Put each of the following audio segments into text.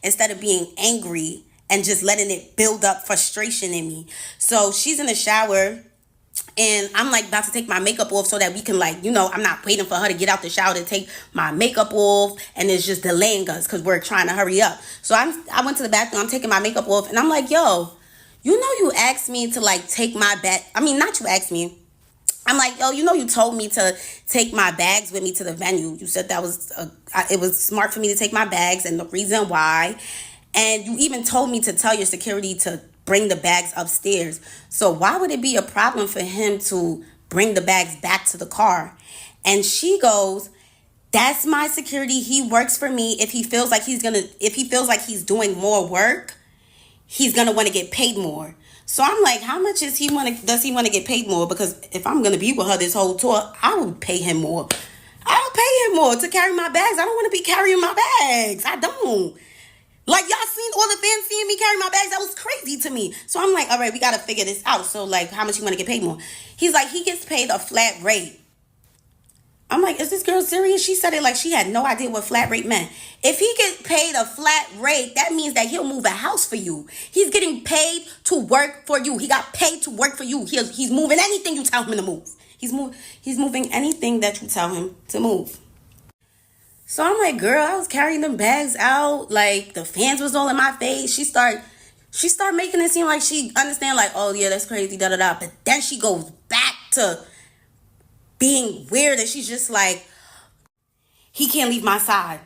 instead of being angry and just letting it build up frustration in me. So she's in the shower and I'm like about to take my makeup off so that we can, like, I'm not waiting for her to get out the shower to take my makeup off, and it's just delaying us because we're trying to hurry up. So I went to the bathroom, I'm taking my makeup off, and I'm like, yo, you asked me to, like, take my bag. I mean, not you asked me. I'm like, yo, you told me to take my bags with me to the venue. You said that it was smart for me to take my bags and the reason why. And you even told me to tell your security to bring the bags upstairs. So why would it be a problem for him to bring the bags back to the car? And she goes, that's my security. He works for me. If he feels like he's doing more work, he's gonna want to get paid more. So I'm like, how much does he want to get paid more? Because if I'm gonna be with her this whole tour, I would pay him more. I'll pay him more to carry my bags. I don't want to be carrying my bags. I don't. Like, y'all seen all the fans seeing me carry my bags? That was crazy to me. So I'm like, all right, we got to figure this out. So, like, how much you want to get paid more? He's like, he gets paid a flat rate. I'm like, is this girl serious? She said it like she had no idea what flat rate meant. If he gets paid a flat rate, that means that he'll move a house for you. He's getting paid to work for you. He got paid to work for you. He's moving anything you tell him to move. He's moving anything that you tell him to move. So I'm like, girl, I was carrying them bags out. Like, the fans was all in my face. She start making it seem like she understand, like, oh, yeah, that's crazy, da-da-da. But then she goes back to being weird, and she's just like, he can't leave my side.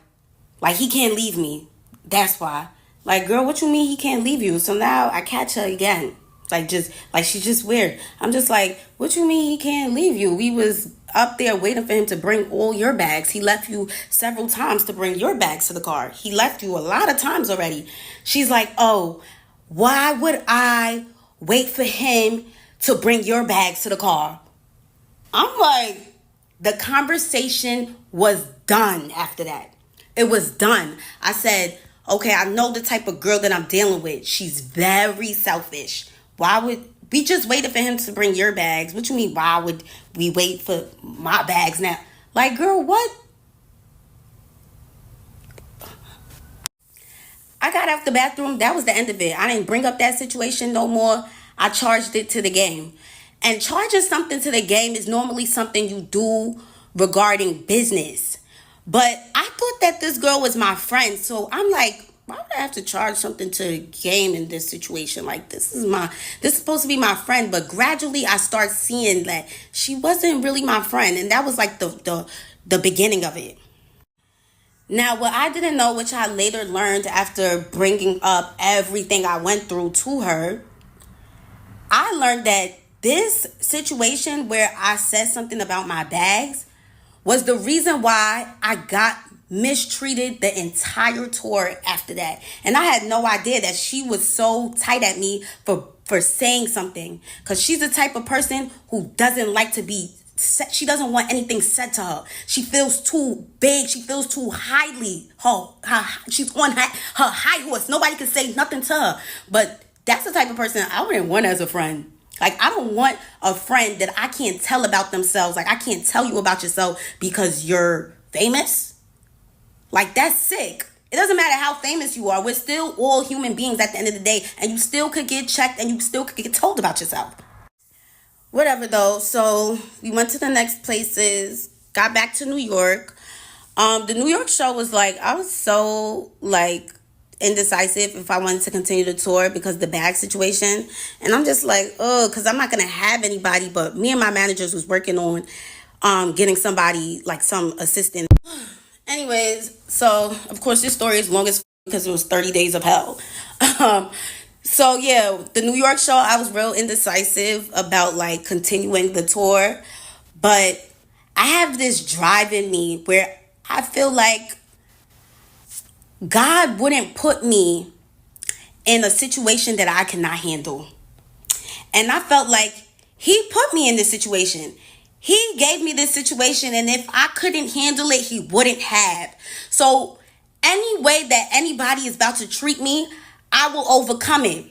Like, he can't leave me. That's why. Like, girl, what you mean he can't leave you? So now I catch her again. She's just weird. I'm just like, what you mean he can't leave you? We was up there waiting for him to bring all your bags. He left you several times to bring your bags to the car. He left you a lot of times already. She's like, oh, why would I wait for him to bring your bags to the car? I'm like, the conversation was done after that. It was done. I said, okay, I know the type of girl that I'm dealing with. She's very selfish. Why would we just waited for him to bring your bags? What you mean, why would we wait for my bags now? Like, girl, what? I got out the bathroom. That was the end of it. I didn't bring up that situation no more. I charged it to the game. And charging something to the game is normally something you do regarding business. But I thought that this girl was my friend. So I'm like, why would I have to charge something to the game in this situation? Like, this is supposed to be my friend. But gradually I start seeing that she wasn't really my friend. And that was like the beginning of it. Now, what I didn't know, which I later learned after bringing up everything I went through to her, I learned that this situation where I said something about my bags was the reason why I got mistreated the entire tour after that. And I had no idea that she was so tight at me for saying something. Because she's the type of person who doesn't like to be said. She doesn't want anything said to her. She feels too big. She feels too highly. She's on her high horse. Nobody can say nothing to her. But that's the type of person I wouldn't want as a friend. Like, I don't want a friend that I can't tell about themselves. Like, I can't tell you about yourself because you're famous. Like, that's sick. It doesn't matter how famous you are. We're still all human beings at the end of the day. And you still could get checked and you still could get told about yourself. Whatever, though. So we went to the next places. Got back to New York. The New York show was like, I was so, like, indecisive if I wanted to continue the tour because the bag situation. And I'm just like, oh, because I'm not going to have anybody, but me and my managers was working on getting somebody, like some assistant. Anyways, so of course this story is long as because it was 30 days of hell. So yeah, the New York show, I was real indecisive about like continuing the tour, but I have this drive in me where I feel like God wouldn't put me in a situation that I cannot handle. And I felt like he put me in this situation. He gave me this situation, and if I couldn't handle it, he wouldn't have. So any way that anybody is about to treat me, I will overcome it.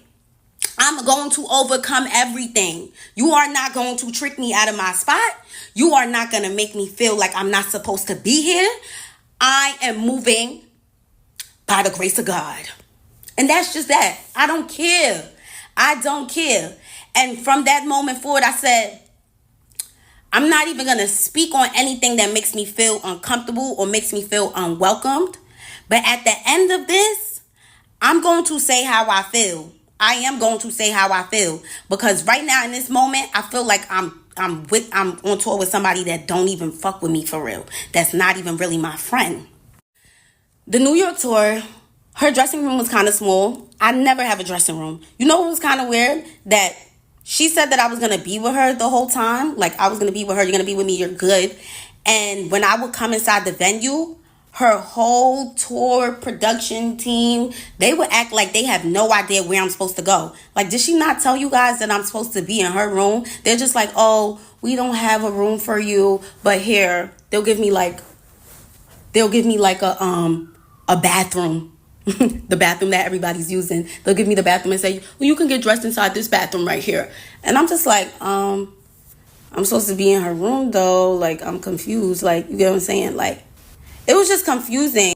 I'm going to overcome everything. You are not going to trick me out of my spot. You are not going to make me feel like I'm not supposed to be here. I am moving by the grace of God. And that's just that. I don't care. I don't care. And from that moment forward, I said, I'm not even going to speak on anything that makes me feel uncomfortable or makes me feel unwelcomed. But at the end of this, I'm going to say how I feel. I am going to say how I feel. Because right now in this moment, I feel like I'm on tour with somebody that don't even fuck with me for real. That's not even really my friend. The New York tour, her dressing room was kind of small. I never have a dressing room. You know what was kind of weird? That she said that I was going to be with her the whole time. Like, I was going to be with her. You're going to be with me. You're good. And when I would come inside the venue, her whole tour production team, they would act like they have no idea where I'm supposed to go. Like, did she not tell you guys that I'm supposed to be in her room? They're just like, oh, we don't have a room for you. But here, they'll give me like a bathroom. The bathroom that everybody's using. They'll give me the bathroom and say, well, you can get dressed inside this bathroom right here. And I'm just like, I'm supposed to be in her room though. Like, I'm confused. Like, you get what I'm saying? Like, it was just confusing.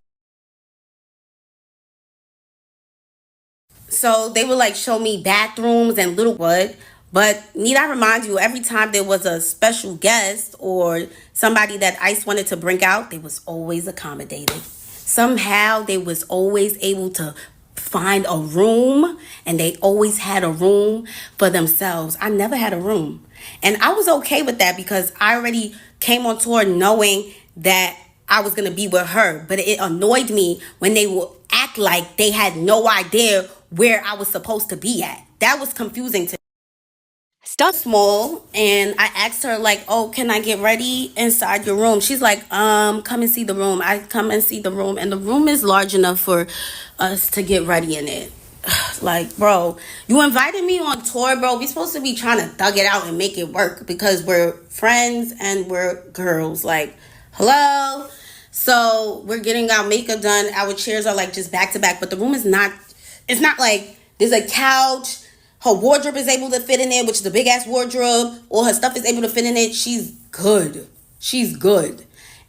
So they would like show me bathrooms and little what. But need I remind you, every time there was a special guest or somebody that ICE wanted to bring out, they was always accommodated. Somehow they was always able to find a room, and they always had a room for themselves. I never had a room. And I was okay with that because I already came on tour knowing that I was going to be with her. But it annoyed me when they would act like they had no idea where I was supposed to be at. That was confusing to me. Stuff small, and I asked her like, oh, can I get ready inside your room? She's like, come and see the room. I come and see the room, and the room is large enough for us to get ready in it. Like, bro, you invited me on tour, bro. We supposed to be trying to thug it out and make it work because we're friends and we're girls. Like, hello. So we're getting our makeup done. Our chairs are like just back to back, but the room is not. It's not like there's a couch. Her wardrobe is able to fit in there, which is a big ass wardrobe. All her stuff is able to fit in it. She's good. She's good.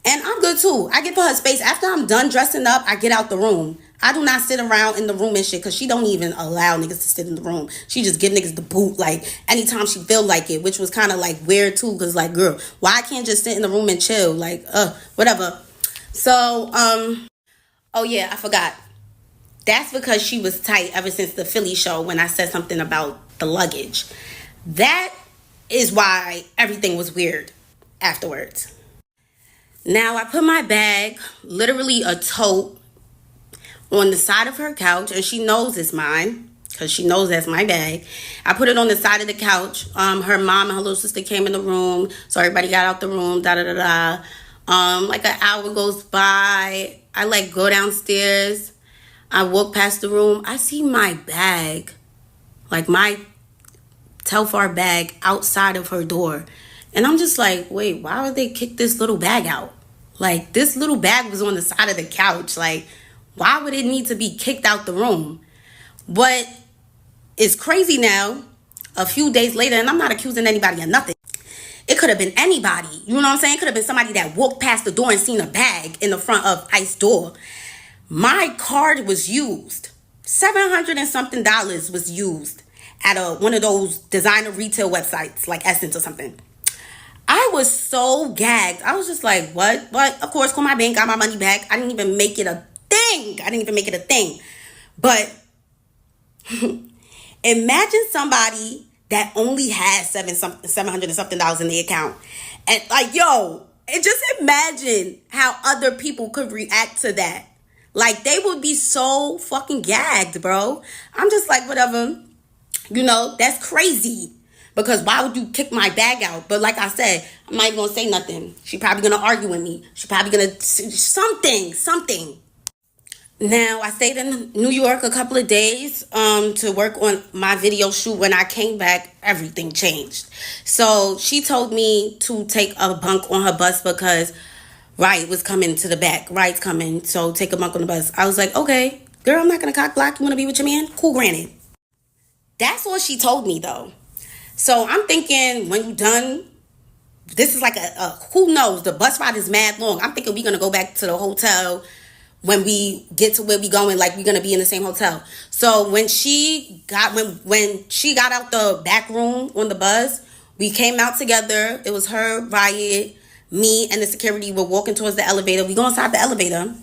And I'm good too. I give her space. After I'm done dressing up, I get out the room. I do not sit around in the room and shit because she don't even allow niggas to sit in the room. She just give niggas the boot like anytime she feel like it, which was kind of like weird too because like, girl, why I can't just sit in the room and chill? Like, whatever. So, oh yeah, I forgot. That's because she was tight ever since the Philly show when I said something about the luggage. That is why everything was weird afterwards. Now, I put my bag, literally a tote, on the side of her couch, and she knows it's mine because she knows that's my bag. I put it on the side of the couch. Her mom and her little sister came in the room, so everybody got out the room, like an hour goes by. I like go downstairs. I walk past the room. I see my bag, like my Telfar bag outside of her door. And I'm just like, wait, why would they kick this little bag out? Like, this little bag was on the side of the couch. Like, why would it need to be kicked out the room? But it's crazy now, a few days later, and I'm not accusing anybody of nothing. It could have been anybody. You know what I'm saying? It could have been somebody that walked past the door and seen a bag in the front of ICE door. My card was used. $700 and something was used at one of those designer retail websites like Essence or something. I was so gagged. I was just like, what? But of course, call my bank, got my money back. I didn't even make it a thing. But imagine somebody that only has $700 and something in the account. And like, yo, and just imagine how other people could react to that. Like, they would be so fucking gagged, bro. I'm just like, whatever. You know, that's crazy. Because why would you kick my bag out? But like I said, I'm not even going to say nothing. She probably going to argue with me. She probably going to something. Now, I stayed in New York a couple of days to work on my video shoot. When I came back, everything changed. So she told me to take a bunk on her bus because Riot was coming to the back. Riot's coming, so take a bunk on the bus. I was like, okay, girl, I'm not going to cock block. You want to be with your man? Cool, granted. That's what she told me, though. So I'm thinking, when you done, this is like a who knows? The bus ride is mad long. I'm thinking we're going to go back to the hotel when we get to where we going, like we're gonna be in the same hotel. So when she got out the back room on the bus, we came out together. It was her, Riot, me, and the security were walking towards the elevator. We go inside the elevator.